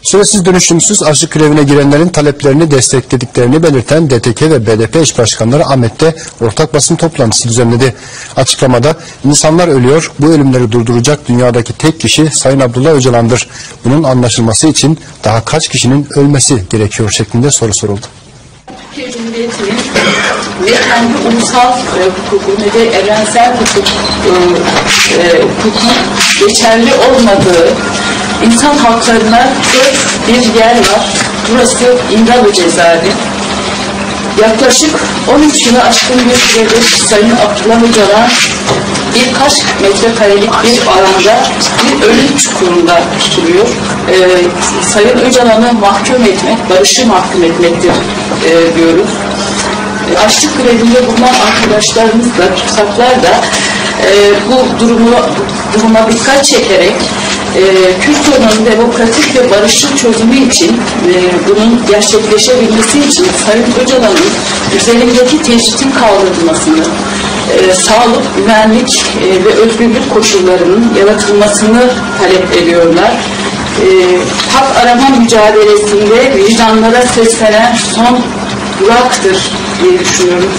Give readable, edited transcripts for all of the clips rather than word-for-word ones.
Süresiz dönüşümsüz açlık grevine girenlerin taleplerini desteklediklerini belirten DTK ve BDP eş başkanları Ahmet'te ortak basın toplantısı düzenledi. Açıklamada insanlar ölüyor, bu ölümleri durduracak dünyadaki tek kişi Sayın Abdullah Öcalan'dır. Bunun anlaşılması için daha kaç kişinin ölmesi gerekiyor şeklinde soru soruldu. Türkiye Cumhuriyeti'nin ne kendi ulusal hukuku ne de evrensel hukukun geçerli olmadığı insan haklarına bir yer var. Burası İmralı cezaevi. Yaklaşık 13 yılı aşkın bir süredir Sayın Abdullah Öcalan birkaç metrekarelik bir alanda bir ölüm çukurunda tutuluyor. Sayın Öcalan'ı mahkum etmek, barışı mahkum etmektir diyoruz. Açlık grevinde bulunan arkadaşlarımız da, tutsaklar da bu duruma dikkat çekerek Kürt sorununun demokratik ve barışçıl çözümü için bunun gerçekleşebilmesi için Sayın Öcalan'ın üzerindeki tecritin kaldırılmasını, sağlık, güvenlik ve özgürlük koşullarının yaratılmasını talep ediyorlar. Hak arama mücadelesinde vicdanlara seslenen son duraktır diye düşünüyorum.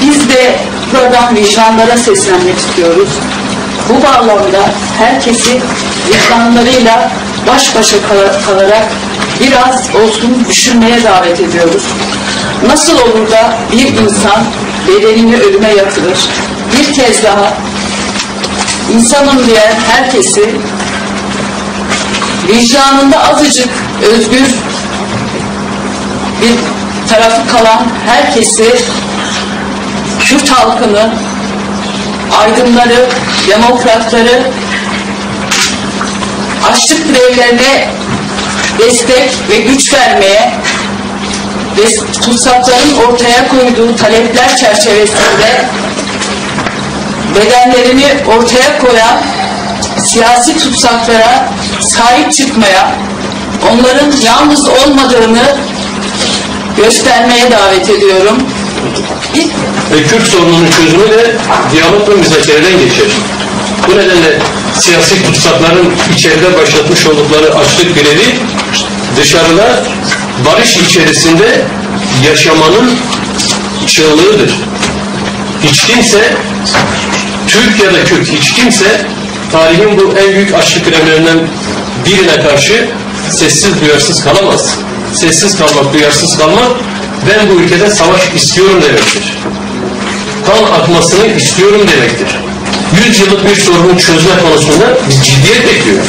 Biz de buradan vicdanlara seslenmek istiyoruz. Bu bağlamda herkesi vicdanlarıyla baş başa kalarak biraz olsun düşünmeye davet ediyoruz. Nasıl olur da bir insan bedenini ölüme yatırır? Bir kez daha insanım diyen herkesi, vicdanında azıcık özgür bir tarafı kalan herkesi, Kürt halkını, aydınları, demokratları açlık grevlerine destek ve güç vermeye ve tutsakların ortaya koyduğu talepler çerçevesinde bedenlerini ortaya koyan siyasi tutsaklara sahip çıkmaya, onların yalnız olmadığını göstermeye davet ediyorum. Kürt sorununun çözümü de diyalog ve müzakereden geçer. Bu nedenle siyasi tutsakların içeride başlatmış oldukları açlık grevi dışarıda barış içerisinde yaşamanın çığlığıdır. Hiç kimse, Türk ya da Kürt hiç kimse tarihin bu en büyük açlık grevlerinden birine karşı sessiz duyarsız kalamaz. Sessiz kalmak, duyarsız kalmak, ben bu ülkede savaş istiyorum demektir. Kan akmasını istiyorum demektir. 100 yıllık bir sorunun çözme konusunda biz ciddiyet bekliyoruz.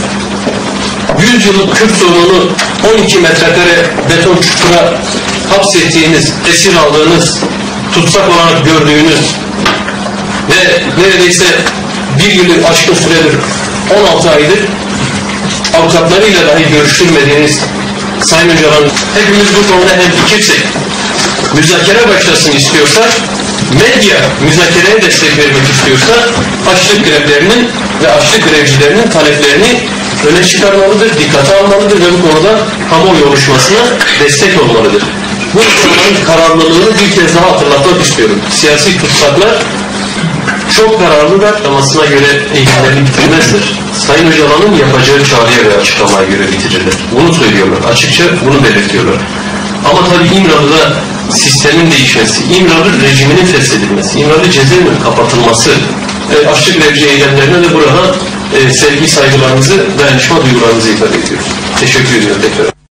100 yıllık Kürt sorununu 12 metrekare beton çukura hapsettiğiniz, esir aldığınız, tutsak olarak gördüğünüz ve neredeyse bir yılı aşkın süredir 16 aydır avukatlarıyla dahi görüştürmediğiniz Sayın Öcalan, hepimiz bu konuda hemfikirsek, müzakere başlasın istiyorsa, medya müzakereye destek vermek istiyorsa, açlık grevlerinin ve açlık grevcilerinin taleplerini öne çıkarmalıdır, dikkate almalıdır ve bu konuda kamuoyu oluşmasına destek olmalıdır. Bu insanların kararlılığını bir kez daha hatırlatmak istiyorum. Siyasi tutsaklar çok kararlılar, amasına göre eğitimlerini bitirmezler. Sayın Öcalan'ın yapacağı çağrıya ve açıklamaya göre bitirirler. Bunu söylüyorlar. Açıkça bunu belirtiyorlar. Ama tabii İmralı'da sistemin değişmesi, İmralı rejiminin feshedilmesi, İmralı cezaevinin kapatılması, açlık grevci eylemlerine de burada sevgi, saygılarımızı, dayanışma duygularımızı ifade ediyoruz. Teşekkür ediyorum tekrar.